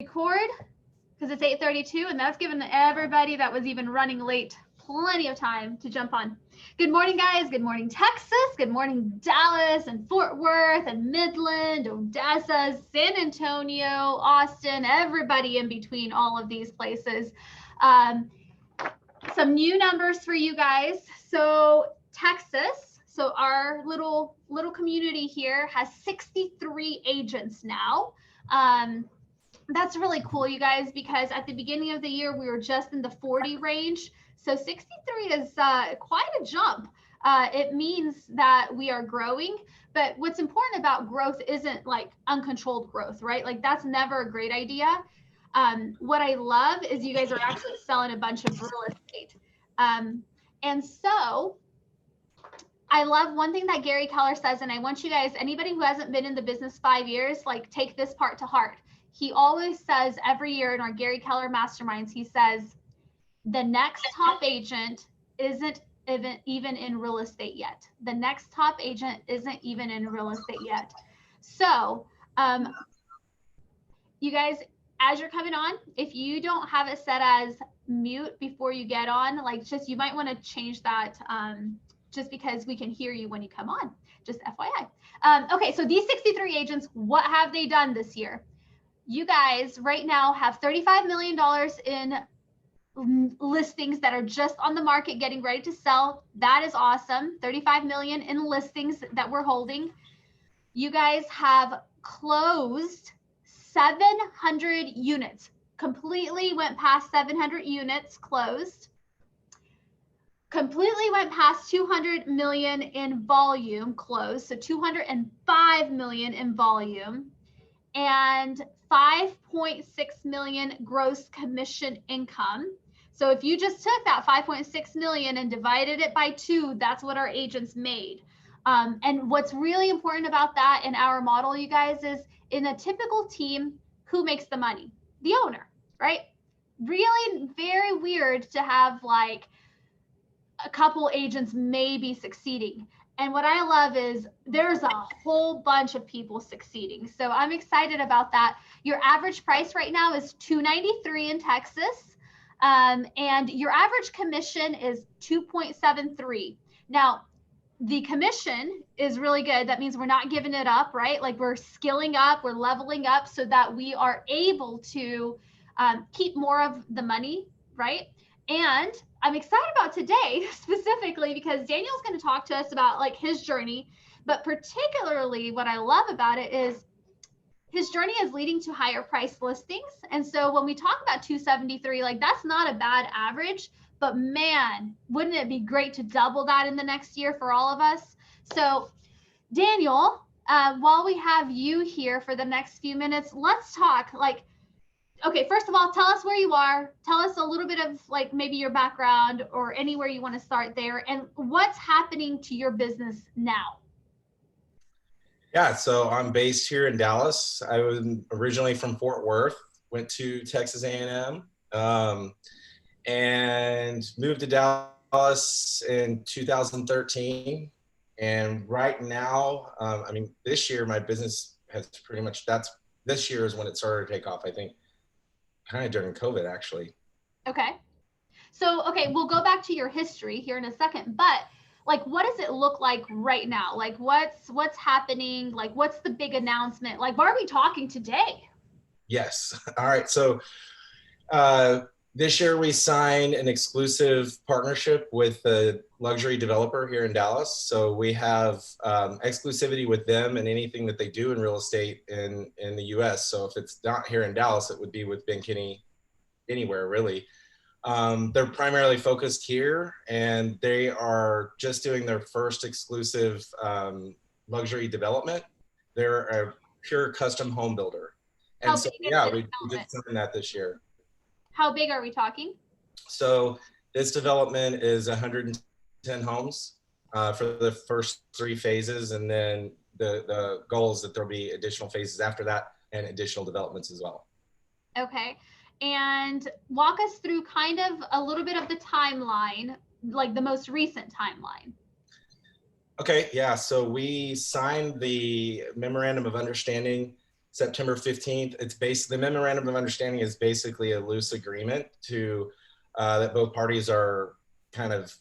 Record because it's 8:32, and that's given everybody that was even running late plenty of time to jump on. Good morning, guys. Good morning, Texas. Good morning, Dallas and Fort Worth and Midland, Odessa, San Antonio, Austin, everybody in between all of these places. Some new numbers for you guys. So Texas, so our little community here has 63 agents now. That's really cool, you guys, because at the beginning of the year, we were just in the 40 range. So 63 is quite a jump. It means that we are growing. But what's important about growth isn't like uncontrolled growth, right? Like that's never a great idea. What I love is you guys are actually selling a bunch of real estate. And so I love one thing that Gary Keller says, and I want you guys, anybody who hasn't been in the business 5 years, like take this part to heart. He always says every year in our Gary Keller masterminds, he says, the next top agent isn't even in real estate yet. The next top agent isn't even in real estate yet. So you guys, as you're coming on, if you don't have it set as mute before you get on, like just, you might want to change that just because we can hear you when you come on, just FYI. Okay, so these 63 agents, what have they done this year? You guys right now have $35 million in listings that are just on the market getting ready to sell. That is awesome. 35 million in listings that we're holding. You guys have closed 700 units, completely went past 700 units closed, completely went past 200 million in volume closed, so 205 million in volume, and 5.6 million gross commission income. So if you just took that 5.6 million and divided it by 2, that's what our agents made. And what's really important about that in our model, you guys, is in a typical team, who makes the money? The owner, right? Really very weird to have like a couple agents maybe succeeding. And what I love is there's a whole bunch of people succeeding. So I'm excited about that. Your average price right now is $293 in Texas. And your average commission is 2.73. Now, the commission is really good. That means we're not giving it up, right? Like we're skilling up, we're leveling up so that we are able to keep more of the money, right? And I'm excited about today specifically because Daniel's going to talk to us about like his journey, but particularly what I love about it is his journey is leading to higher price listings. And so when we talk about 273, like that's not a bad average, but man, wouldn't it be great to double that in the next year for all of us? So Daniel, while we have you here for the next few minutes, let's talk like, okay, first of all, tell us where you are. Tell us a little bit of like maybe your background or anywhere you want to start there and what's happening to your business now. Yeah, so I'm based here in Dallas. I was originally from Fort Worth, went to Texas A&M, and moved to Dallas in 2013. And right now, I mean, this year my business has pretty much, this year is when it started to take off, I think. Kind of during COVID, actually. Okay. So, okay, we'll go back to your history here in a second, but like, what does it look like right now? Like, what's happening? Like, what's the big announcement? Like, why are we talking today? Yes. All right. So, this year we signed an exclusive partnership with a luxury developer here in Dallas. So we have exclusivity with them and anything that they do in real estate in the US. So if it's not here in Dallas, it would be with Kinney anywhere really. They're primarily focused here and they are just doing their first exclusive luxury development. They're a pure custom home builder. And so, yeah, we did something that this year. How big are we talking? So this development is 110 homes for the first 3 phases. And then the goal is that there'll be additional phases after that and additional developments as well. Okay. And walk us through kind of a little bit of the timeline, like the most recent timeline. Okay. Yeah. So we signed the memorandum of understanding September 15th. It's basically, the memorandum of understanding is basically a loose agreement to that both parties are kind of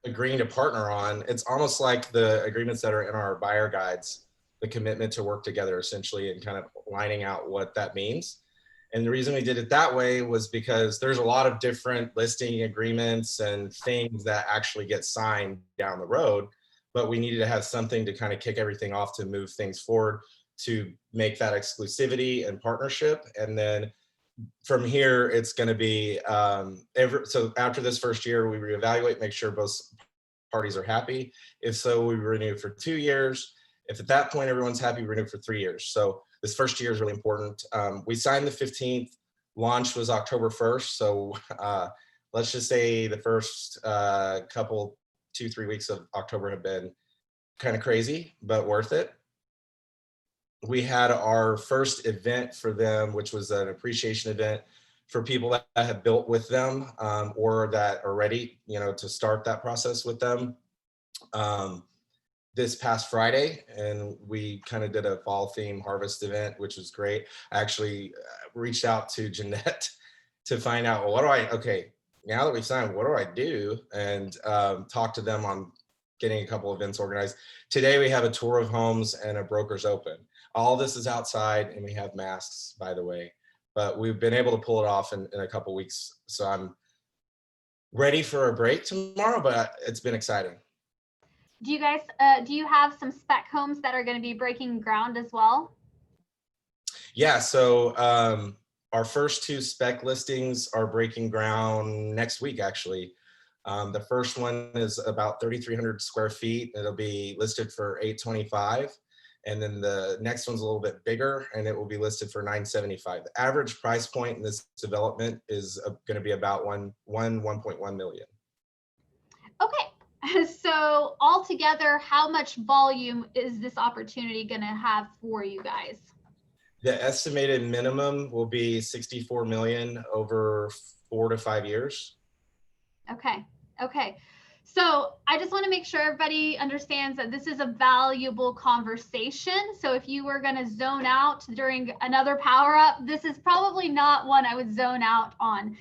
agreeing to partner on. It's almost like the agreements that are in our buyer guides, the commitment to work together essentially, and kind of lining out what that means. And the reason we did it that way was because there's a lot of different listing agreements and things that actually get signed down the road, but we needed to have something to kind of kick everything off to move things forward, to make that exclusivity and partnership. And then from here, it's going to be so after this first year, we reevaluate, make sure both parties are happy. If so, we renew for 2 years. If at that point everyone's happy, we renew for 3 years. So this first year is really important. We signed the 15th, launch was October 1st. So let's just say the first couple, 2-3 weeks of October have been kind of crazy, but worth it. We had our first event for them, which was an appreciation event for people that have built with them or that are ready, to start that process with them. This past Friday, and we kind of did a fall theme harvest event, which was great. I actually reached out to Jeanette to find out, well, now that we've signed, what do I do? And talk to them on getting a couple events organized. Today we have a tour of homes and a broker's open. All this is outside, and we have masks, by the way, but we've been able to pull it off in a couple weeks. So I'm ready for a break tomorrow, but it's been exciting. Do you guys, do you have some spec homes that are going to be breaking ground as well? Yeah, so our first 2 spec listings are breaking ground next week, actually. The first one is about 3,300 square feet. It'll be listed for $825. And then the next one's a little bit bigger, and it will be listed for $975. The average price point in this development is going to be about 1.1 million. Okay, so altogether, how much volume is this opportunity going to have for you guys? The estimated minimum will be 64 million over 4 to 5 years. Okay. So I just want to make sure everybody understands that this is a valuable conversation. So if you were going to zone out during another power up, this is probably not one I would zone out on.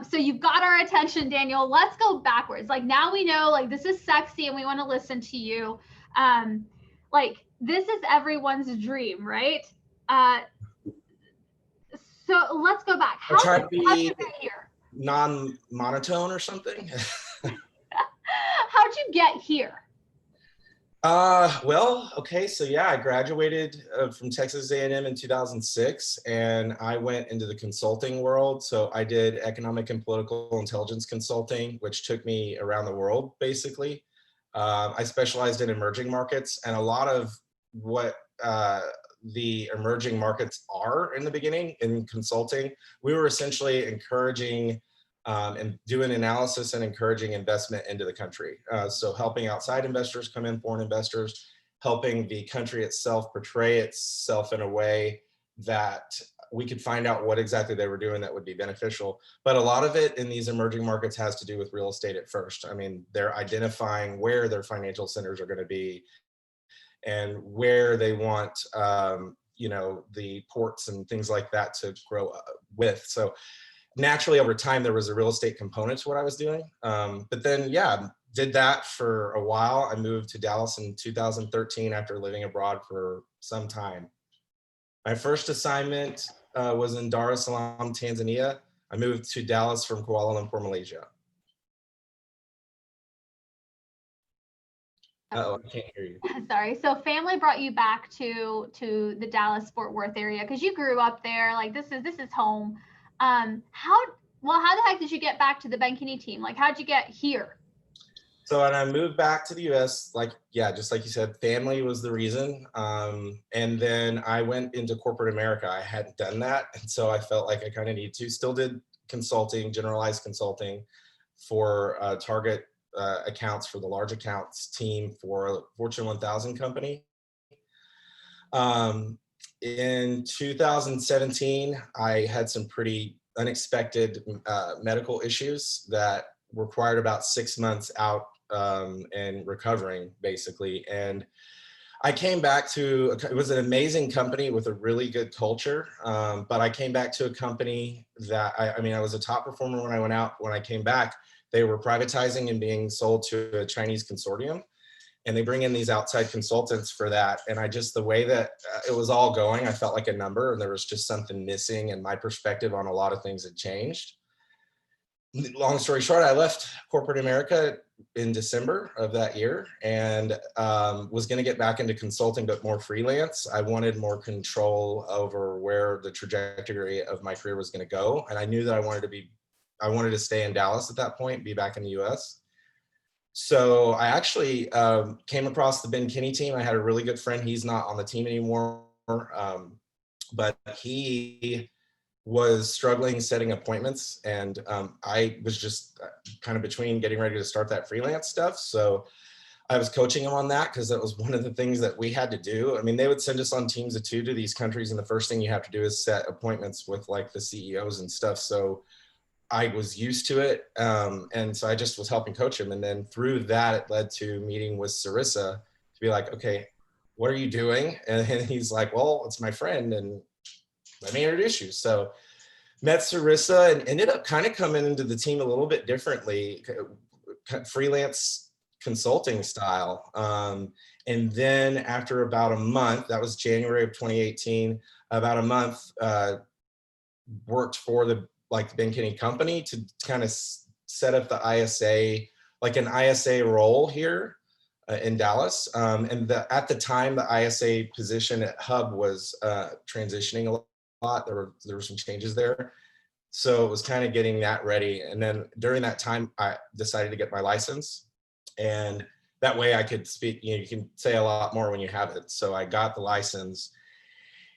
So you've got our attention, Daniel. Let's go backwards. Like, now we know, like, this is sexy and we want to listen to you. Like, this is everyone's dream, right? So let's go back. How did you get here? Non-monotone or something? How'd you get here? Well, okay, so yeah, I graduated from Texas A&M in 2006, and I went into the consulting world. So I did economic and political intelligence consulting, which took me around the world, basically. I specialized in emerging markets, and a lot of what the emerging markets are in the beginning in consulting, we were essentially encouraging and doing analysis and encouraging investment into the country. So helping outside investors come in, foreign investors, helping the country itself portray itself in a way that we could find out what exactly they were doing that would be beneficial. But a lot of it in these emerging markets has to do with real estate at first. I mean, they're identifying where their financial centers are going to be and where they want, the ports and things like that to grow with. So naturally, over time, there was a real estate component to what I was doing. But then, yeah, did that for a while. I moved to Dallas in 2013 after living abroad for some time. My first assignment was in Dar es Salaam, Tanzania. I moved to Dallas from Kuala Lumpur, Malaysia. Uh-oh, I can't hear you. Sorry. So family brought you back to the Dallas Fort Worth area because you grew up there. Like, this is home. How the heck did you get back to the Ben Kinney team? Like, how'd you get here? So when I moved back to the US, just like you said, family was the reason. And then I went into corporate America. I hadn't done that. And so I felt like I kind of need to. Still did consulting, generalized consulting for target accounts for the large accounts team for a Fortune 1000 company. In 2017, I had some pretty unexpected medical issues that required about 6 months out and recovering, basically. And I came back to, it was an amazing company with a really good culture. But I came back to a company that, I mean, I was a top performer when I went out. When I came back, they were privatizing and being sold to a Chinese consortium. And they bring in these outside consultants for that. And I just, the way that it was all going, I felt like a number, and there was just something missing, and my perspective on a lot of things had changed. Long story short, I left corporate America in December of that year, and was going to get back into consulting, but more freelance. I wanted more control over where the trajectory of my career was going to go. And I knew that I wanted to stay in Dallas at that point, be back in the US. So I actually came across the Ben Kinney team. I had a really good friend. He's not on the team anymore, but he was struggling setting appointments, and I was just kind of between getting ready to start that freelance stuff. So I was coaching him on that, because that was one of the things that we had to do. I mean, they would send us on teams of 2 to these countries, and the first thing you have to do is set appointments with like the CEOs and stuff. So I was used to it. And so I just was helping coach him. And then through that, it led to meeting with Sarissa to be like, okay, what are you doing? And he's like, well, it's my friend, and let me introduce you. So met Sarissa and ended up kind of coming into the team a little bit differently, freelance consulting style. And then after about a month, that was January of 2018, about a month, worked for the Ben Kinney company to kind of set up the ISA, like an ISA role here in Dallas. And at the time, the ISA position at Hub was transitioning a lot. There were some changes there. So it was kind of getting that ready. And then during that time, I decided to get my license. And that way I could speak, you can say a lot more when you have it. So I got the license.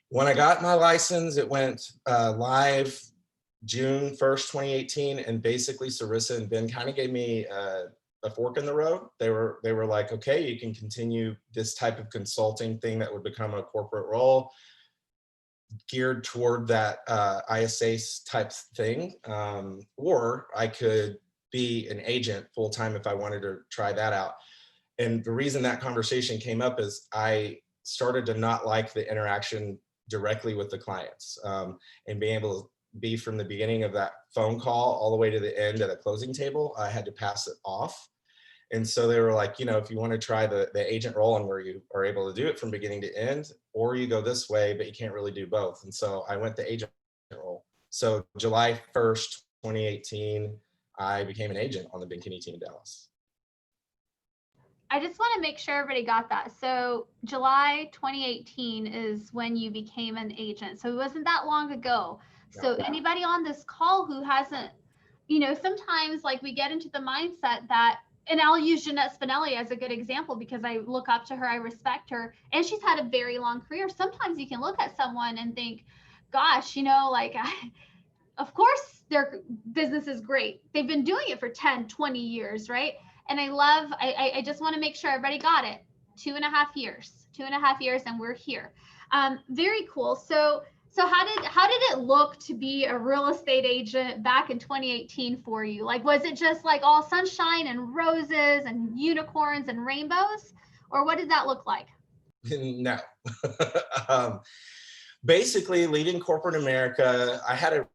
When I got my license, it went live June 1st, 2018. And basically Sarissa and Ben kind of gave me a fork in the road. They were like, okay, you can continue this type of consulting thing that would become a corporate role geared toward that ISA type thing. Or I could be an agent full time if I wanted to try that out. And the reason that conversation came up is I started to not like the interaction directly with the clients, and being able to be from the beginning of that phone call all the way to the end at a closing table, I had to pass it off. And so they were like, if you want to try the agent role and where you are able to do it from beginning to end, or you go this way, but you can't really do both. And so I went the agent role. So July 1st, 2018, I became an agent on the Ben Kinney team in Dallas. I just want to make sure everybody got that. So July 2018 is when you became an agent. So it wasn't that long ago. So anybody on this call who hasn't, sometimes like we get into the mindset that, and I'll use Jeanette Spinelli as a good example because I look up to her, I respect her, and she's had a very long career. Sometimes you can look at someone and think, gosh, of course their business is great. They've been doing it for 10, 20 years, right? And I just want to make sure everybody got it. 2.5 years, and we're here. Very cool. So how did it look to be a real estate agent back in 2018 for you? Like, was it just like all sunshine and roses and unicorns and rainbows, or what did that look like? No. Basically, leaving corporate America, I had a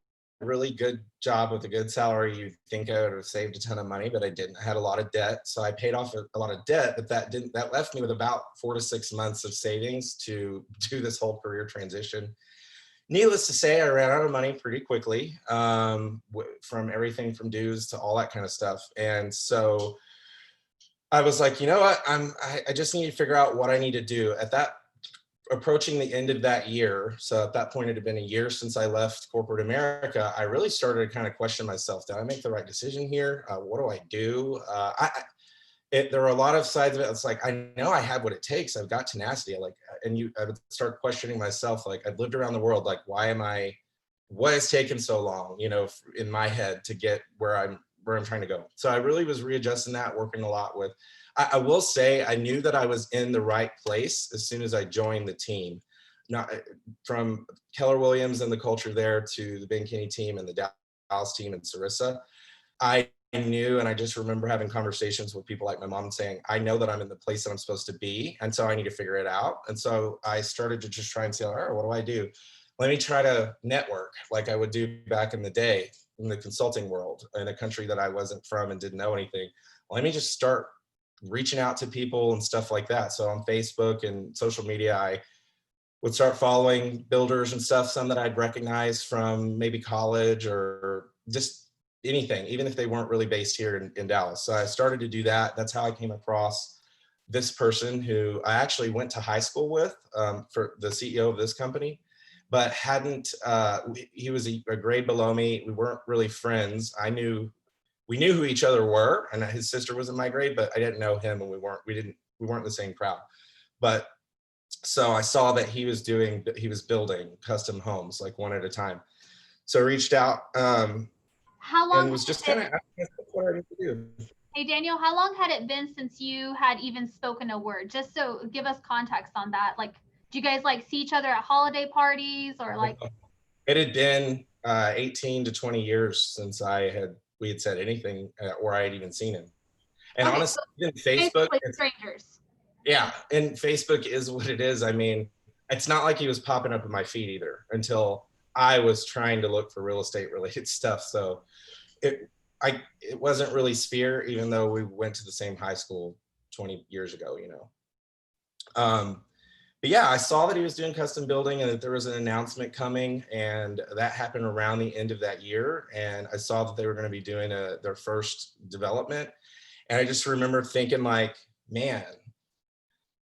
really good job with a good salary. You'd think I would have saved a ton of money, but I didn't. I had a lot of debt. So I paid off a lot of debt, but that left me with about 4 to 6 months of savings to do this whole career transition. Needless to say, I ran out of money pretty quickly, from everything from dues to all that kind of stuff. And so I was like, you know what? I just need to figure out what I need to do. Approaching the end of that year, so at that point it had been a year since I left corporate America, I really started to kind of question myself. Did I make the right decision here? What do I do? There were a lot of sides of it. It's like, I know I have what it takes. I've got tenacity. I would start questioning myself. Like, I've lived around the world. Like, what has taken so long, in my head to get where I'm trying to go. So I really was readjusting that, working a lot with, I will say, I knew that I was in the right place as soon as I joined the team. Not from Keller Williams and the culture there to the Ben Kinney team and the Dallas team and Sarissa. I knew, and I just remember having conversations with people like my mom saying, I know that I'm in the place that I'm supposed to be, and so I need to figure it out. And so I started to just try and say, all right, what do I do? Let me try to network like I would do back in the day in the consulting world in a country that I wasn't from and didn't know anything. Let me just start reaching out to people and stuff like that. So on Facebook and social media, I would start following builders and stuff, some that I'd recognize from maybe college or just anything, even if they weren't really based here in Dallas. So I started to do that. That's how I came across this person who I actually went to high school with, for the CEO of this company, but hadn't, he was a grade below me. We weren't really friends. We knew who each other were, and his sister was in my grade, but I didn't know him, and we weren't in the same crowd. But so I saw that he was building custom homes, like one at a time. So I reached out, How long and was just kind of asking what I need to do. Hey, Daniel, how long had it been since you had even spoken a word? Just so give us context on that. Like, do you guys like see each other at holiday parties or like? It had been 18 to 20 years since we had said anything or I had even seen him. And okay, honestly, so Facebook, strangers. Yeah, and Facebook is what it is. I mean, it's not like he was popping up in my feed either until I was trying to look for real estate related stuff. So it wasn't really Sphere, even though we went to the same high school 20 years ago, you know. But yeah, I saw that he was doing custom building and that there was an announcement coming, and that happened around the end of that year. And I saw that they were going to be doing their first development. And I just remember thinking like, man,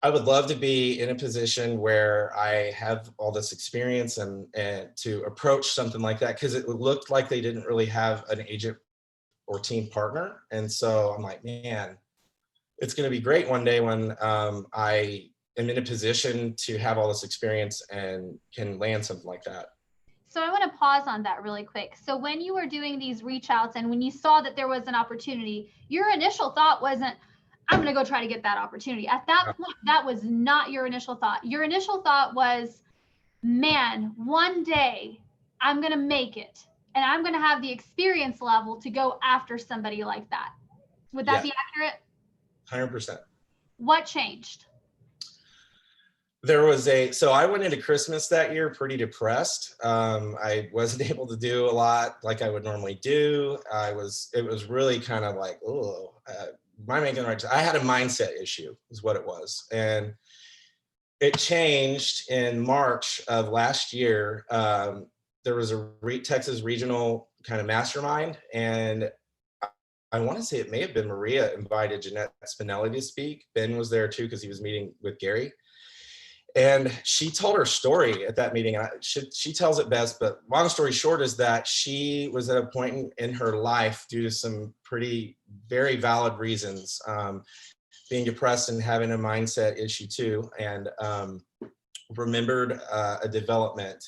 I would love to be in a position where I have all this experience and to approach something like that, because it looked like they didn't really have an agent or team partner. And so I'm like, man, it's going to be great one day when I am in a position to have all this experience and can land something like that. So I want to pause on that really quick. So when you were doing these reach outs and when you saw that there was an opportunity, your initial thought wasn't, I'm going to go try to get that opportunity. At that point, that was not your initial thought. Your initial thought was, man, one day I'm going to make it and I'm going to have the experience level to go after somebody like that. Would that be accurate? 100%. What changed? So I went into Christmas that year pretty depressed. I wasn't able to do a lot like I would normally do. It was really kind of like, oh, am I making the right? I had a mindset issue is what it was. And it changed in March of last year. There was a Texas regional kind of mastermind, and I want to say it may have been Maria invited Jeanette Spinelli to speak. Ben was there too because he was meeting with Gary. And she told her story at that meeting. She tells it best, but long story short is that she was at a point in her life due to some very valid reasons, being depressed and having a mindset issue too, and remembered a development.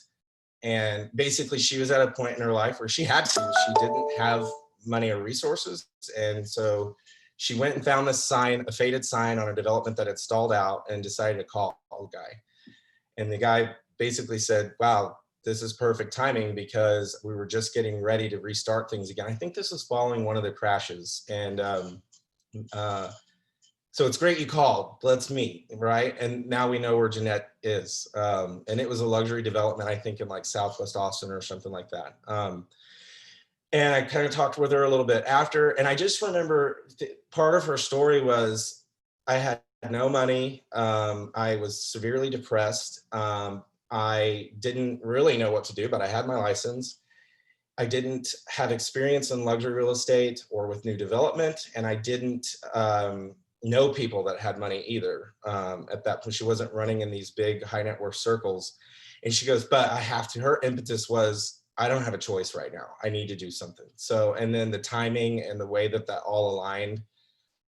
And basically she was at a point in her life where she didn't have money or resources. And so she went and found this sign, a faded sign on a development that had stalled out, and decided to call a guy. And the guy basically said, wow, this is perfect timing because we were just getting ready to restart things again. I think this was following one of the crashes. And so it's great you called, let's meet, right? And now we know where Jeanette is. And it was a luxury development, I think in like Southwest Austin or something like that. And I kind of talked with her a little bit after, and I just remember part of her story was I had no money. I was severely depressed. I didn't really know what to do, but I had my license. I didn't have experience in luxury real estate or with new development, and I didn't know people that had money either. At that point, she wasn't running in these big high net worth circles. And she goes, but I have to. Her impetus was, I don't have a choice right now. I need to do something. So, and then the timing and the way that all aligned,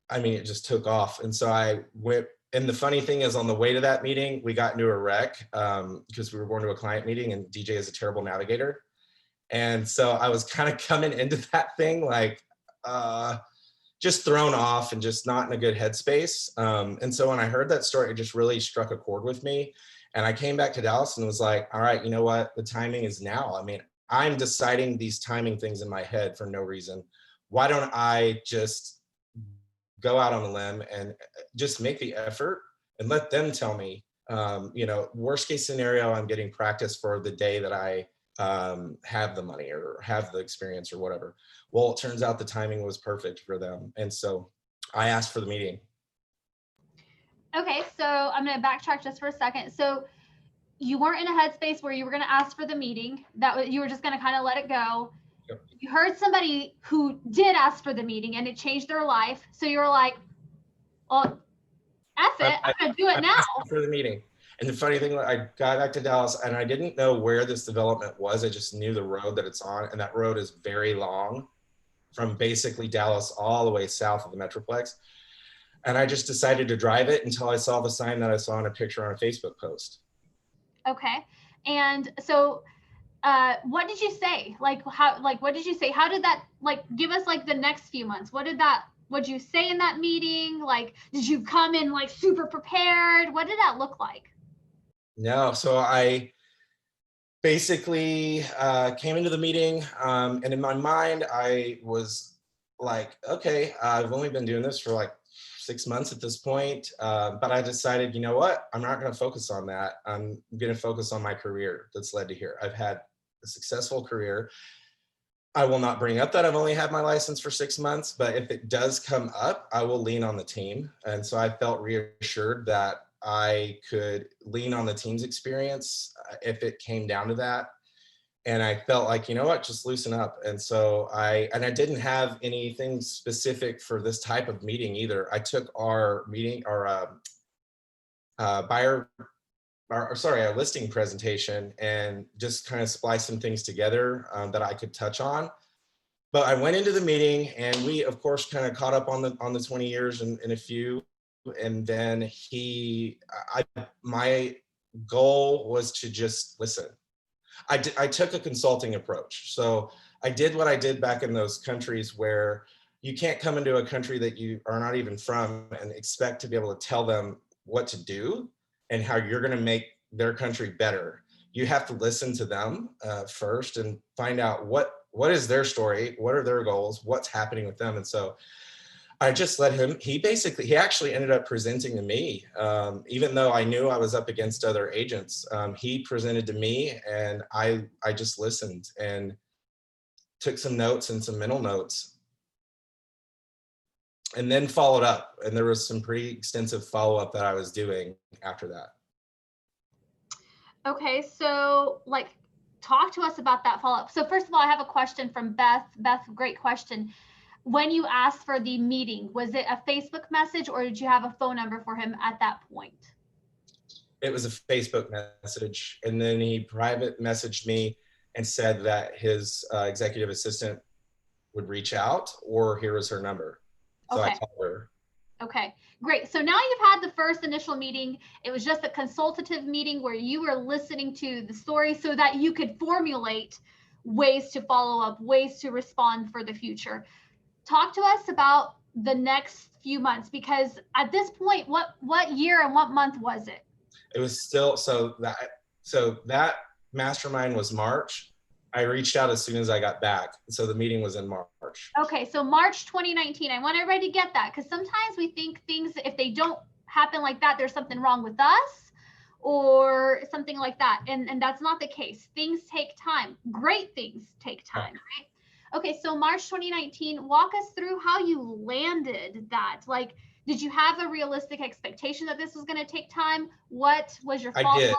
I mean, it just took off. And so I went, and the funny thing is on the way to that meeting, we got into a wreck because we were going to a client meeting and DJ is a terrible navigator. And so I was kind of coming into that thing like just thrown off and just not in a good headspace. And so when I heard that story, it just really struck a chord with me. And I came back to Dallas and was like, all right, you know what? The timing is now. I mean, I'm deciding these timing things in my head for no reason. why don't I just go out on a limb and just make the effort and let them tell me, worst case scenario, I'm getting practice for the day that I have the money or have the experience or whatever. Well, it turns out the timing was perfect for them. And so I asked for the meeting. Okay, so I'm going to backtrack just for a second. So you weren't in a headspace where you were going to ask for the meeting. You were just going to kind of let it go. Yep. You heard somebody who did ask for the meeting and it changed their life. So you were like, well, F it, I'm going to do it now. For the meeting. And the funny thing, I got back to Dallas and I didn't know where this development was. I just knew the road that it's on. And that road is very long from basically Dallas all the way south of the Metroplex. And I just decided to drive it until I saw the sign that I saw in a picture on a Facebook post. Okay. And so what did you say? What did you say? How did that, give us the next few months? What'd you say in that meeting? Did you come in super prepared? What did that look like? No, so I basically came into the meeting and in my mind, I was like, okay, I've only been doing this for 6 months at this point. But I decided, you know what? I'm not going to focus on that. I'm going to focus on my career that's led to here. I've had a successful career. I will not bring up that I've only had my license for 6 months, but if it does come up, I will lean on the team. And so I felt reassured that I could lean on the team's experience if it came down to that. And I felt like, you know what, just loosen up. And so I didn't have anything specific for this type of meeting either. I took our meeting, our listing presentation and just kind of spliced some things together that I could touch on. But I went into the meeting and we, of course, kind of caught up on the 20 years and a few. And then my goal was to just listen. I took a consulting approach. So I did what I did back in those countries where you can't come into a country that you are not even from and expect to be able to tell them what to do and how you're going to make their country better. You have to listen to them first and find out what is their story, what are their goals, what's happening with them. And so I just let him, he actually ended up presenting to me, even though I knew I was up against other agents. He presented to me and I just listened and took some notes and some mental notes and then followed up. And there was some pretty extensive follow-up that I was doing after that. Okay, so talk to us about that follow-up. So first of all, I have a question from Beth. Beth, great question. When you asked for the meeting, was it a Facebook message or did you have a phone number for him at that point? It was a Facebook message. And then he private messaged me and said that his executive assistant would reach out or here was her number. So okay. I called her. Okay, great. So now you've had the first initial meeting. It was just a consultative meeting where you were listening to the story so that you could formulate ways to follow up, ways to respond for the future. Talk to us about the next few months, because at this point, what year and what month was it? It was still, so that mastermind was March. I reached out as soon as I got back. So the meeting was in March. Okay, so March 2019. I want everybody to get that, because sometimes we think things, if they don't happen like that, there's something wrong with us or something like that. And that's not the case. Things take time. Great things take time, right? Okay, so March 2019, walk us through how you landed that. Did you have a realistic expectation that this was going to take time? What was your follow-up like?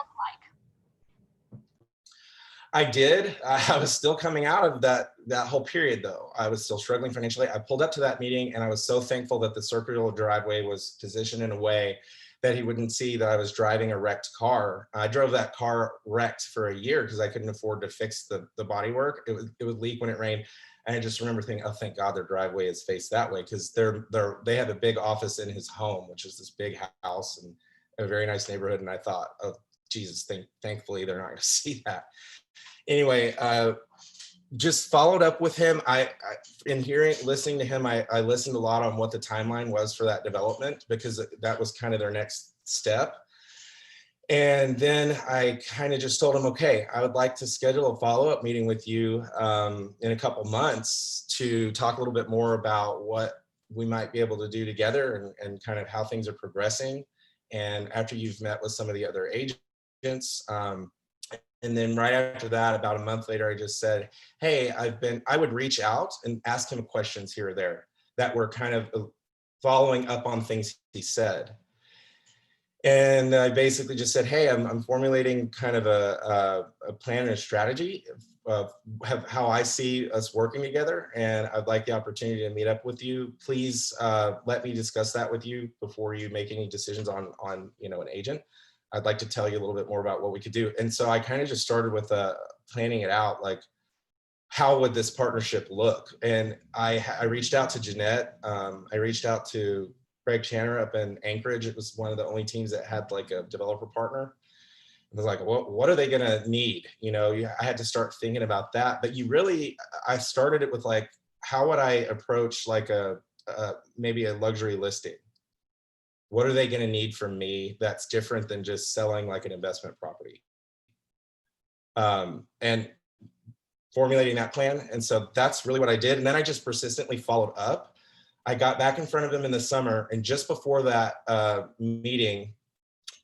I did. I was still coming out of that whole period, though. I was still struggling financially. I pulled up to that meeting, and I was so thankful that the circular driveway was positioned in a way that he wouldn't see that I was driving a wrecked car. I drove that car wrecked for a year because I couldn't afford to fix the bodywork. It would leak when it rained. And I just remember thinking, oh, thank God their driveway is faced that way, because they have a big office in his home, which is this big house and a very nice neighborhood. And I thought, oh, Jesus, thankfully they're not going to see that. Anyway, just followed up with him. Listening to him, I listened a lot on what the timeline was for that development, because that was kind of their next step. And then I kind of just told him, okay, I would like to schedule a follow-up meeting with you in a couple months to talk a little bit more about what we might be able to do together and kind of how things are progressing. And after you've met with some of the other agents, and then right after that, about a month later, I just said, hey, I would reach out and ask him questions here or there that were kind of following up on things he said. And I basically just said, hey, I'm formulating kind of a plan and a strategy of how I see us working together. And I'd like the opportunity to meet up with you. Please let me discuss that with you before you make any decisions on an agent. I'd like to tell you a little bit more about what we could do. And so I kind of just started with planning it out, like, how would this partnership look? And I reached out to Jeanette. I reached out to Greg Channer up in Anchorage. It was one of the only teams that had like a developer partner. I was like, what are they going to need? I had to start thinking about that. But I started it with like, how would I approach like maybe a luxury listing? What are they going to need from me that's different than just selling like an investment property? And formulating that plan. And so that's really what I did. And then I just persistently followed up. I got back in front of him in the summer. And just before that meeting,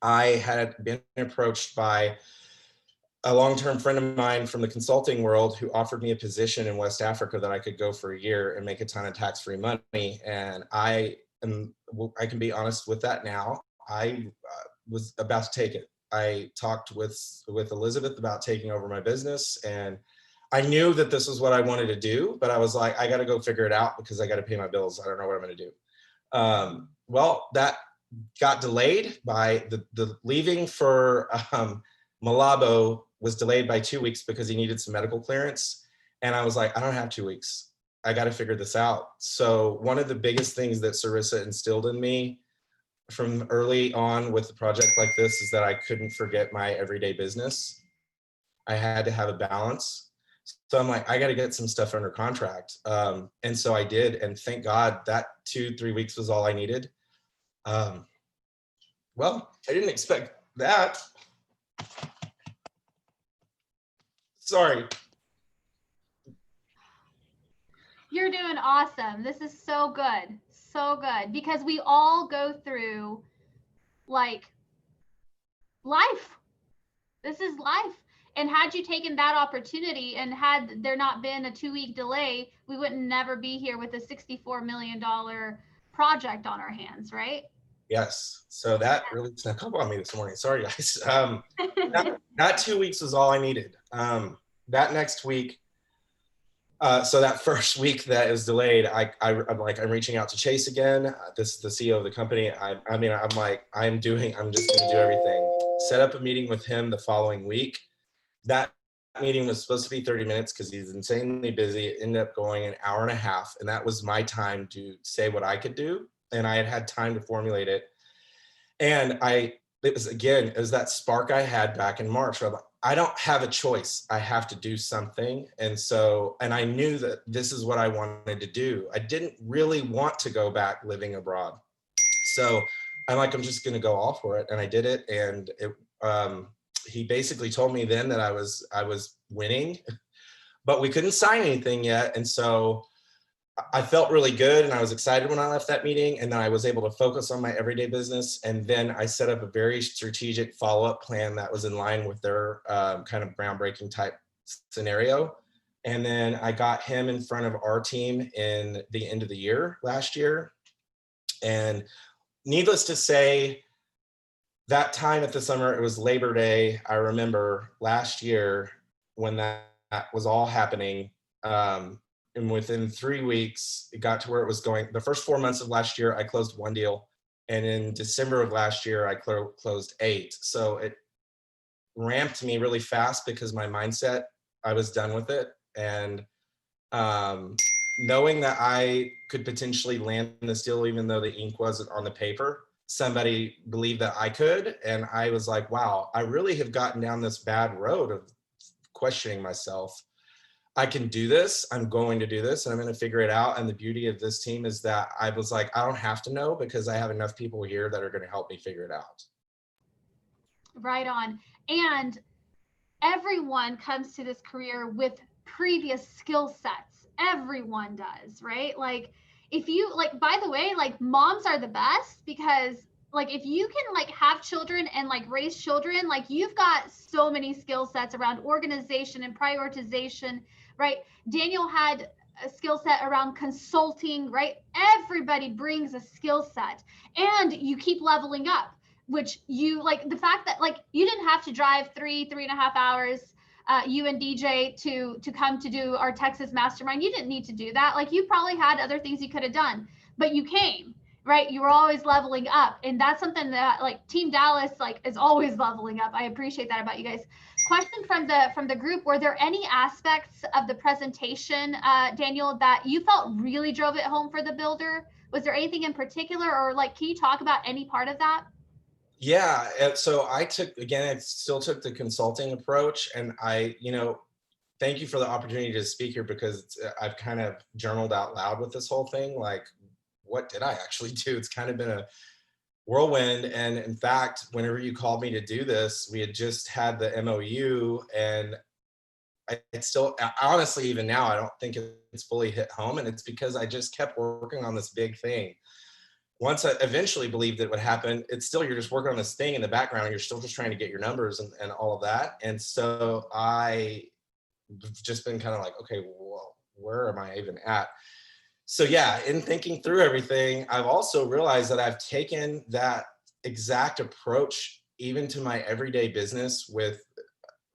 I had been approached by a long-term friend of mine from the consulting world who offered me a position in West Africa that I could go for a year and make a ton of tax-free money. And I can be honest with that now. I was about to take it. I talked with Elizabeth about taking over my business, and I knew that this was what I wanted to do, but I was like, I got to go figure it out because I got to pay my bills. I don't know what I'm going to do. Well, that got delayed by the leaving for Malabo was delayed by 2 weeks because he needed some medical clearance. And I was like, I don't have 2 weeks. I got to figure this out. So one of the biggest things that Sarissa instilled in me from early on with a project like this is that I couldn't forget my everyday business. I had to have a balance. So I'm like, I got to get some stuff under contract. And so I did. And thank God that 2-3 weeks was all I needed. Well, I didn't expect that. Sorry. You're doing awesome. This is so good. So good. Because we all go through like life. This is life. And had you taken that opportunity and had there not been a 2-week delay, we wouldn't never be here with a $64 million project on our hands, right? Yes. So that really snuck up on me this morning. Sorry, guys. That 2 weeks was all I needed. That next week, so that first week that is delayed, I'm reaching out to Chase again. This is the CEO of the company. I'm just going to do everything. Set up a meeting with him the following week. That meeting was supposed to be 30 minutes because he's insanely busy. It ended up going an hour and a half. And that was my time to say what I could do. And I had time to formulate it. And it was that spark I had back in March. Where I'm like, I don't have a choice. I have to do something. And I knew that this is what I wanted to do. I didn't really want to go back living abroad. So I'm like, I'm just going to go all for it. And I did it. And he basically told me then that I was winning, but we couldn't sign anything yet. And so I felt really good and I was excited when I left that meeting, and then I was able to focus on my everyday business. And then I set up a very strategic follow-up plan that was in line with their kind of groundbreaking type scenario. And then I got him in front of our team in the end of the year last year. And needless to say, that time at the summer, it was Labor Day. I remember last year when that was all happening. And within 3 weeks, it got to where it was going. The first 4 months of last year, I closed 1 deal. And in December of last year, I closed 8. So it ramped me really fast because my mindset, I was done with it. And knowing that I could potentially land this deal, even though the ink wasn't on the paper, somebody believed that I could. And I was like, wow, I really have gotten down this bad road of questioning myself. I can do this. I'm going to do this and I'm going to figure it out. And the beauty of this team is that I was like, I don't have to know because I have enough people here that are going to help me figure it out. Right on. And everyone comes to this career with previous skill sets. Everyone does, right? Like if you like, by the way, like moms are the best because like if you can like have children and like raise children, like you've got so many skill sets around organization and prioritization, right? Daniel had a skill set around consulting, right? Everybody brings a skill set and you keep leveling up, which you like the fact that like you didn't have to drive 3.5 hours, you and DJ to come to do our Texas mastermind. You didn't need to do that. Like you probably had other things you could have done, but you came, right? You were always leveling up. And that's something that like Team Dallas like is always leveling up. I appreciate that about you guys. Question from the group: were there any aspects of the presentation, Daniel, that you felt really drove it home for the builder? Was there anything in particular, or like can you talk about any part of that? Yeah. So I still took the consulting approach, and thank you for the opportunity to speak here because I've kind of journaled out loud with this whole thing. Like, what did I actually do? It's kind of been a whirlwind. And in fact, whenever you called me to do this, we had just had the MOU, and it's still, honestly, even now, I don't think it's fully hit home. And it's because I just kept working on this big thing. Once I eventually believed it would happen, it's still, you're just working on this thing in the background, and you're still just trying to get your numbers and all of that. And so I've just been kind of like, okay, well, where am I even at? So yeah, in thinking through everything, I've also realized that I've taken that exact approach even to my everyday business with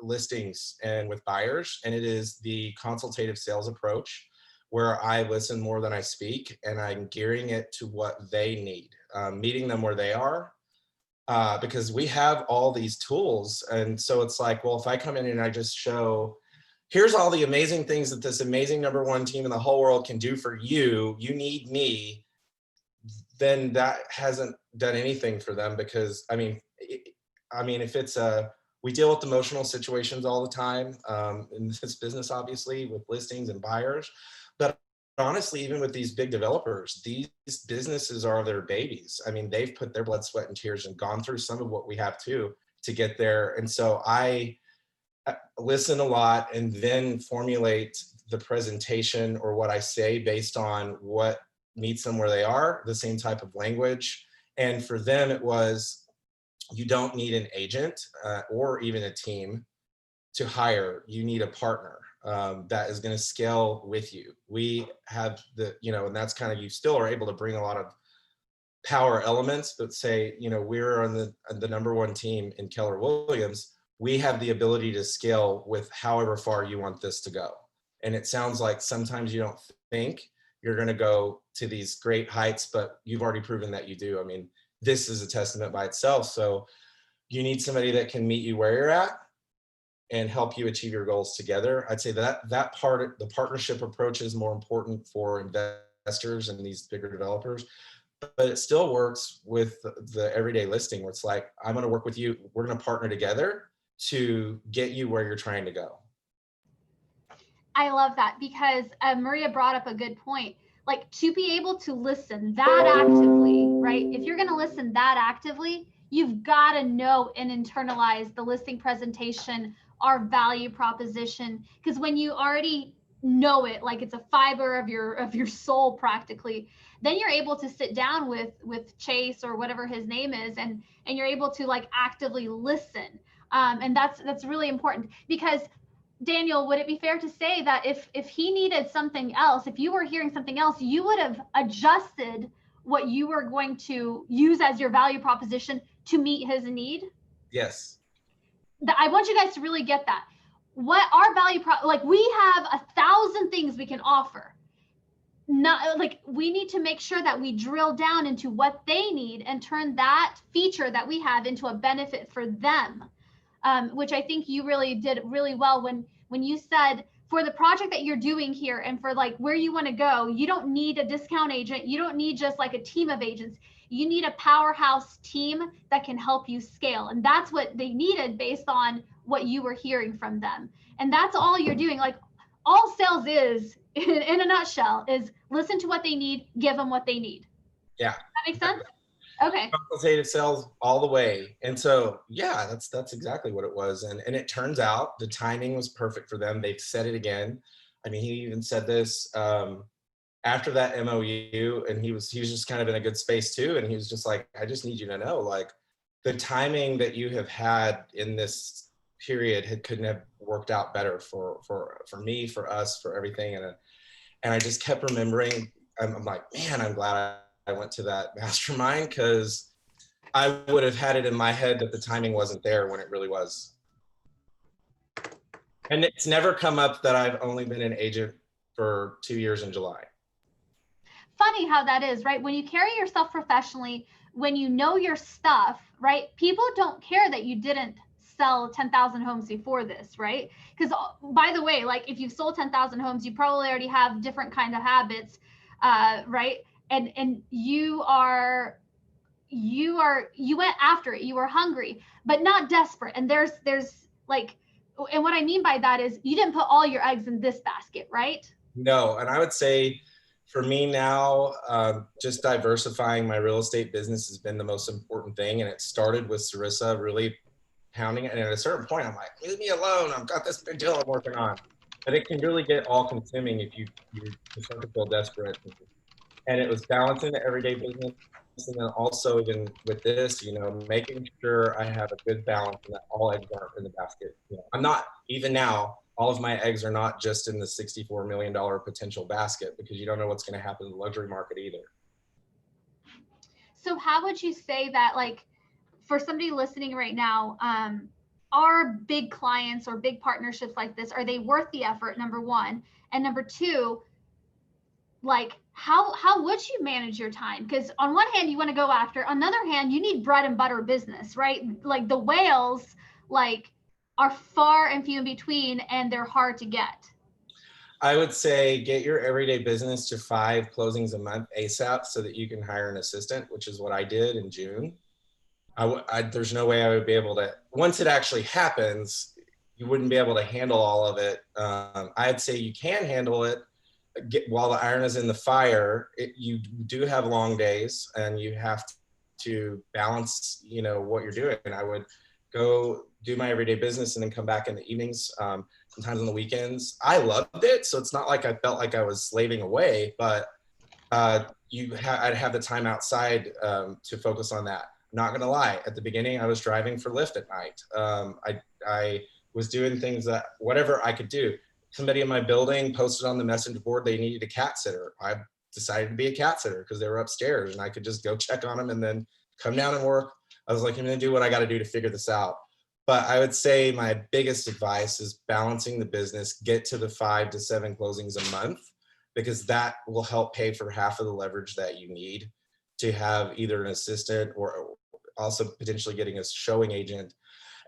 listings and with buyers. And it is the consultative sales approach, where I listen more than I speak, and I'm gearing it to what they need, meeting them where they are, because we have all these tools. And so it's like, well, if I come in and I just show, here's all the amazing things that this amazing number one team in the whole world can do for you, you need me, then that hasn't done anything for them. Because if it's we deal with emotional situations all the time in this business, obviously, with listings and buyers. But honestly, even with these big developers, these businesses are their babies. I mean, they've put their blood, sweat, and tears and gone through some of what we have too to get there. And so I listen a lot and then formulate the presentation or what I say based on what meets them where they are, the same type of language. And for them, it was, you don't need an agent or even a team to hire. You need a partner that is going to scale with you. We have and that's kind of, you still are able to bring a lot of power elements, but say, we're on the number one team in Keller Williams. We have the ability to scale with however far you want this to go. And it sounds like sometimes you don't think you're going to go to these great heights, but you've already proven that you do. I mean, this is a testament by itself. So you need somebody that can meet you where you're at and help you achieve your goals together. I'd say that part, the partnership approach, is more important for investors and these bigger developers, but it still works with the everyday listing, where it's like, I'm going to work with you. We're going to partner together to get you where you're trying to go. I love that because Maria brought up a good point. Like, to be able to listen that actively, right? If you're going to listen that actively, you've got to know and internalize the listing presentation, our value proposition. Because when you already know it, like it's a fiber of your soul practically, then you're able to sit down with Chase or whatever his name is, and you're able to like actively listen. And that's really important because, Daniel, would it be fair to say that if he needed something else, if you were hearing something else, you would have adjusted what you were going to use as your value proposition to meet his need? Yes. I want you guys to really get that. What our value like, we have 1,000 things we can offer. Not like, we need to make sure that we drill down into what they need and turn that feature that we have into a benefit for them. Which I think you really did really well when you said, for the project that you're doing here and for like where you want to go, you don't need a discount agent. You don't need just like a team of agents. You need a powerhouse team that can help you scale. And that's what they needed based on what you were hearing from them. And that's all you're doing. Like, all sales is, in a nutshell, is listen to what they need, give them what they need. Yeah. Does that make sense? Okay. Consultative sales all the way. And so, yeah, that's exactly what it was. And it turns out the timing was perfect for them. They've said it again. I mean, he even said this after that MOU, and he was just kind of in a good space too. And he was just like, I just need you to know, like, the timing that you have had in this period couldn't have worked out better for me, for us, for everything. And I just kept remembering, I'm like, man, I'm glad I went to that mastermind, because I would have had it in my head that the timing wasn't there when it really was. And it's never come up that I've only been an agent for 2 years in July. Funny how that is, right? When you carry yourself professionally, when you know your stuff, right? People don't care that you didn't sell 10,000 homes before this, right? Because by the way, like if you've sold 10,000 homes, you probably already have different kind of habits, right? And you went after it. You were hungry, but not desperate. And there's like, and what I mean by that is you didn't put all your eggs in this basket, right? No, and I would say for me now, just diversifying my real estate business has been the most important thing. And it started with Sarissa really pounding it. And at a certain point, I'm like, leave me alone. I've got this big deal I'm working on. But it can really get all consuming if you start to feel desperate. And it was balancing the everyday business. And then also even with this, making sure I have a good balance and that all eggs aren't in the basket. I'm not, even now, all of my eggs are not just in the $64 million potential basket, because you don't know what's going to happen in the luxury market either. So how would you say that, like, for somebody listening right now, are big clients or big partnerships like this, are they worth the effort, number one? And number two, like, how would you manage your time? Because on one hand, you want to go after, on the other hand, you need bread and butter business, right? Like the whales, like, are far and few in between, and they're hard to get. I would say get your everyday business to 5 closings a month ASAP so that you can hire an assistant, which is what I did in June. There's no way I would be able to, once it actually happens, you wouldn't be able to handle all of it. I'd say you can handle it while the iron is in the fire. You do have long days and you have to balance, what you're doing. And I would go do my everyday business and then come back in the evenings, sometimes on the weekends. I loved it. So it's not like I felt like I was slaving away, but I'd have the time outside to focus on that. I'm not going to lie. At the beginning, I was driving for Lyft at night. I was doing things that whatever I could do. Somebody in my building posted on the messenger board they needed a cat sitter. I decided to be a cat sitter because they were upstairs and I could just go check on them and then come down and work. I was like, I'm going to do what I got to do to figure this out. But I would say my biggest advice is balancing the business, get to the 5 to 7 closings a month, because that will help pay for half of the leverage that you need to have either an assistant or also potentially getting a showing agent.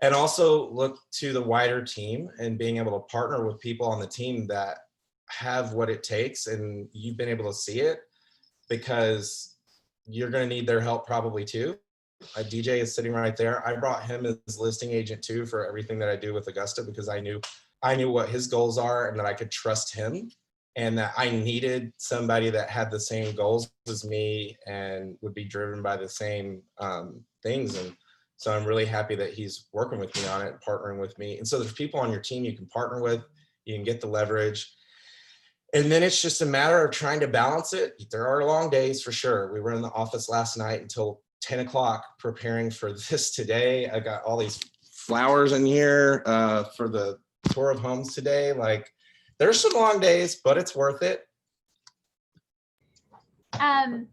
And also look to the wider team and being able to partner with people on the team that have what it takes, and you've been able to see it, because you're going to need their help probably too. DJ is sitting right there. I brought him as listing agent too for everything that I do with Augusta, because I knew what his goals are and that I could trust him, and that I needed somebody that had the same goals as me and would be driven by the same things. And so I'm really happy that he's working with me on it, partnering with me. And so there's people on your team you can partner with, you can get the leverage. And then it's just a matter of trying to balance it. There are long days for sure. We were in the office last night until 10 o'clock preparing for this today. I got all these flowers in here for the tour of homes today. Like, there's some long days, but it's worth it. The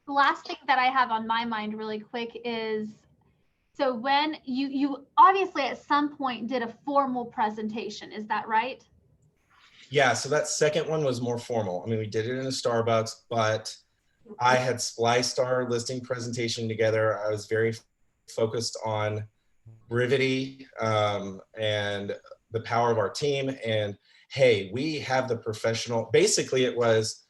last thing that I have on my mind really quick is, so when you obviously at some point did a formal presentation, is that right? Yeah, so that second one was more formal. I mean, we did it in a Starbucks, but I had spliced our listing presentation together. I was very focused on brevity and the power of our team. And hey, we have the professional. Basically, it was,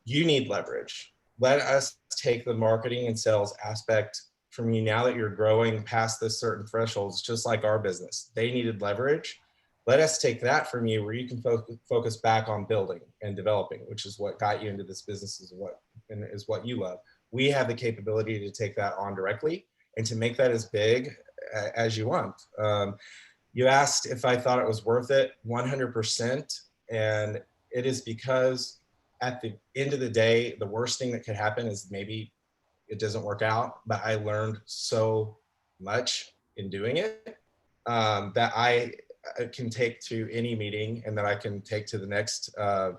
you need leverage. Let us take the marketing and sales aspect from you now that you're growing past this certain thresholds, just like our business. They needed leverage. Let us take that from you where you can focus back on building and developing, which is what got you into this business, is what you love. we have the capability to take that on directly and to make that as big as you want. You asked if I thought it was worth it, 100%. And it is because at the end of the day, the worst thing that could happen is maybe it doesn't work out, but I learned so much in doing it that I can take to any meeting and that I can take to the next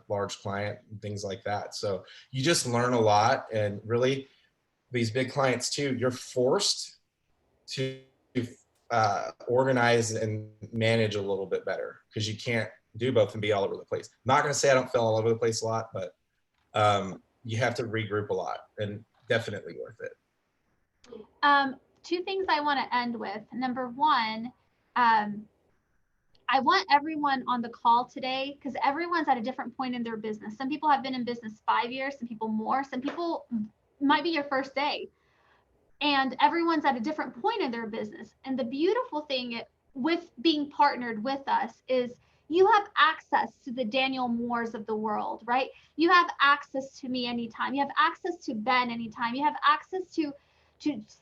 large client and things like that. So you just learn a lot, and really these big clients too, you're forced to organize and manage a little bit better because you can't do both and be all over the place. I'm not going to say I don't feel all over the place a lot, but you have to regroup a lot, and definitely worth it. Two things I want to end with. Number one, I want everyone on the call today, because everyone's at a different point in their business. Some people have been in business 5 years, some people more, some people might be your first day. And everyone's at a different point in their business. And the beautiful thing with being partnered with us is you have access to the Daniel Moores of the world, right? You have access to me anytime. You have access to Ben anytime. You have access to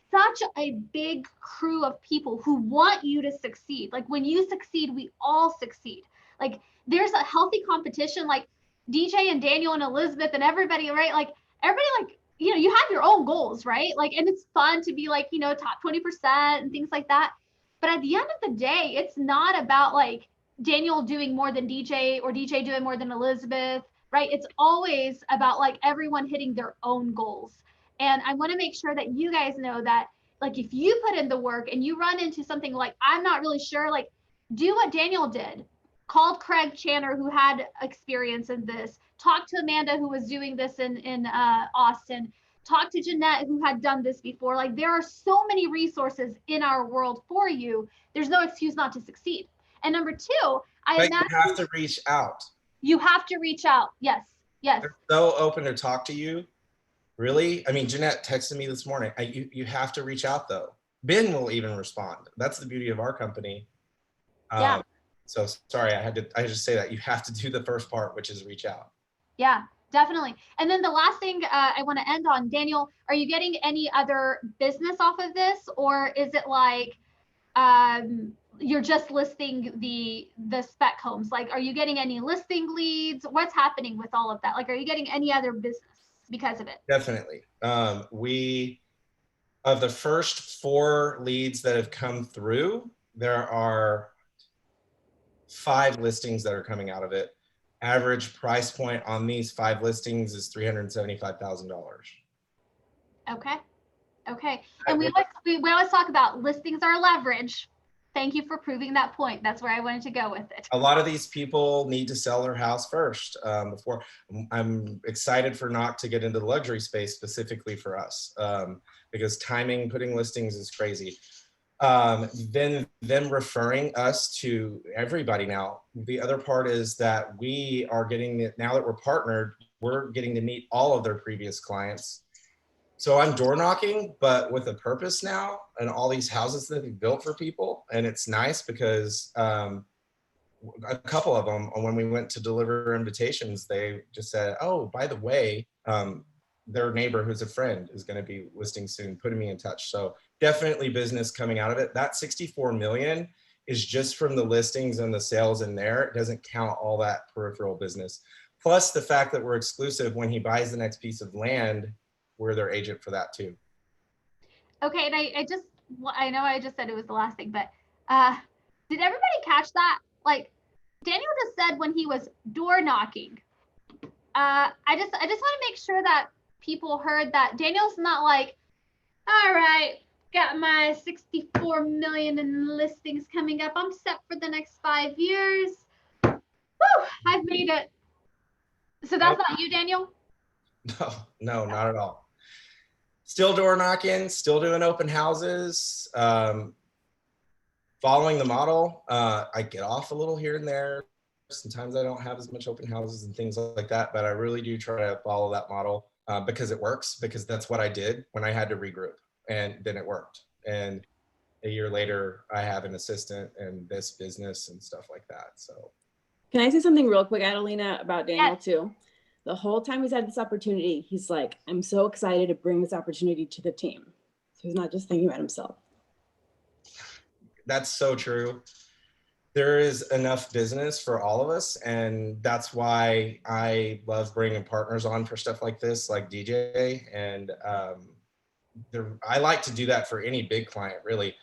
such a big crew of people who want you to succeed. Like when you succeed, we all succeed. Like there's a healthy competition, like DJ and Daniel and Elizabeth and everybody, right? Like everybody, like, you know, you have your own goals, right? Like, and it's fun to be like, you know, top 20% and things like that. But at the end of the day, it's not about like Daniel doing more than DJ or DJ doing more than Elizabeth, right? It's always about like everyone hitting their own goals. And I want to make sure that you guys know that, like, if you put in the work and you run into something like, I'm not really sure, like, do what Daniel did. Called Craig Channer, who had experience in this. Talked to Amanda, who was doing this in Austin. Talked to Jeanette, who had done this before. Like, there are so many resources in our world for you. There's no excuse not to succeed. And number two, you have to reach out. You have to reach out. Yes. Yes. They're so open to talk to you. Really? I mean, Jeanette texted me this morning. You have to reach out though. Ben will even respond. That's the beauty of our company. Yeah. So sorry, I just say that you have to do the first part, which is reach out. Yeah, definitely. And then the last thing I want to end on, Daniel, are you getting any other business off of this, or is it like you're just listing the spec homes? Like, are you getting any listing leads? What's happening with all of that? Like, are you getting any other business because of it? Definitely. We, of the first 4 leads that have come through, there are 5 listings that are coming out of it. Average price point on these 5 listings is $375,000. Okay. Okay. And we always talk about listings are leverage. Thank you for proving that point. That's where I wanted to go with it. A lot of these people need to sell their house first before. I'm excited for Knock to get into the luxury space specifically for us because timing, putting listings is crazy. Then them referring us to everybody now. The other part is that we are getting, now that we're partnered, we're getting to meet all of their previous clients. So I'm door knocking, but with a purpose now, and all these houses that we built for people. And it's nice because a couple of them, when we went to deliver invitations, they just said, oh, by the way, their neighbor who's a friend is going to be listing soon, putting me in touch. So definitely business coming out of it. That 64 million is just from the listings and the sales in there. It doesn't count all that peripheral business. Plus the fact that we're exclusive. When he buys the next piece of land, we're their agent for that too. Okay, and I know I just said it was the last thing, but did everybody catch that? Like Daniel just said when he was door knocking. I just want to make sure that people heard that Daniel's not like, all right, got my 64 million in listings coming up. I'm set for the next 5 years. Woo, I've made it. So that's not you, Daniel? No, not at all. Still door knocking, still doing open houses, following the model. I get off a little here and there. Sometimes I don't have as much open houses and things like that, but I really do try to follow that model because it works, because that's what I did when I had to regroup, and then it worked. And a year later, I have an assistant and this business and stuff like that. So. Can I say something real quick, Adelina, about Daniel too? The whole time he's had this opportunity, he's like, I'm so excited to bring this opportunity to the team. So he's not just thinking about himself. That's so true. There is enough business for all of us. And that's why I love bringing partners on for stuff like this, like DJ. And I like to do that for any big client, really.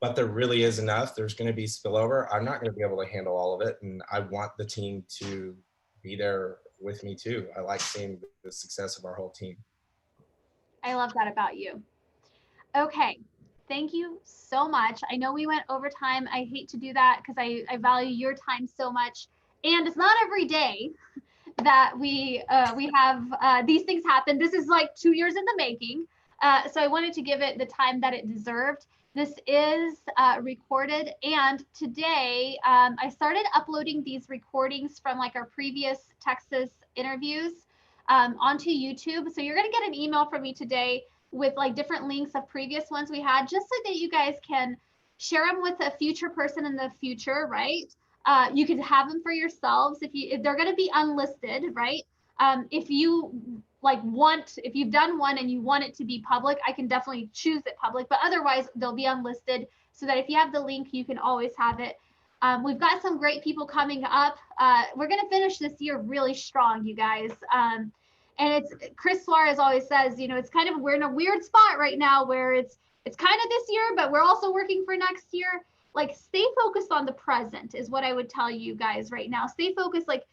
But there really is enough. There's going to be spillover. I'm not going to be able to handle all of it. And I want the team to be there with me too. I like seeing the success of our whole team. I love that about you. Okay. Thank you so much. I know we went over time. I hate to do that because I value your time so much. And it's not every day that we have these things happen. This is like 2 years in the making. So I wanted to give it the time that it deserved. This is recorded, and today I started uploading these recordings from like our previous Texas interviews onto YouTube. So you're gonna get an email from me today with like different links of previous ones we had, just so that you guys can share them with a future person in the future, right? You could have them for yourselves if they're gonna be unlisted, right? If you if you've done one and you want it to be public, I can definitely choose it public, but otherwise they'll be unlisted, so that if you have the link, you can always have it. We've got some great people coming up. We're going to finish this year really strong, you guys. And it's Chris Suarez always says, it's kind of, we're in a weird spot right now where it's kind of this year, but we're also working for next year. Like, stay focused on the present is what I would tell you guys right now. Stay focused, like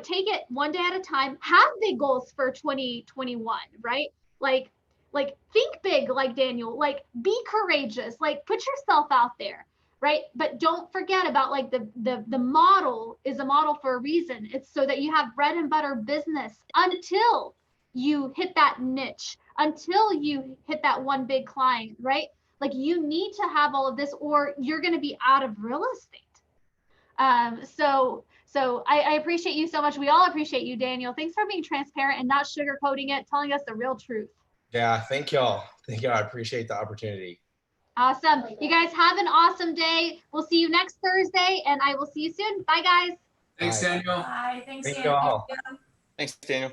take it one day at a time. Have big goals for 2021, right? Like think big, like Daniel, like be courageous, like put yourself out there, right? But don't forget about like the model is a model for a reason. It's so that you have bread and butter business until you hit that niche, until you hit that one big client, right? Like, you need to have all of this or you're going to be out of real estate. So I appreciate you so much. We all appreciate you, Daniel. Thanks for being transparent and not sugarcoating it, telling us the real truth. Yeah, thank y'all. Thank y'all. I appreciate the opportunity. Awesome. You guys have an awesome day. We'll see you next Thursday, and I will see you soon. Bye, guys. Thanks, Daniel. Bye. Thanks, Thank Daniel. y'all. Thanks, Daniel.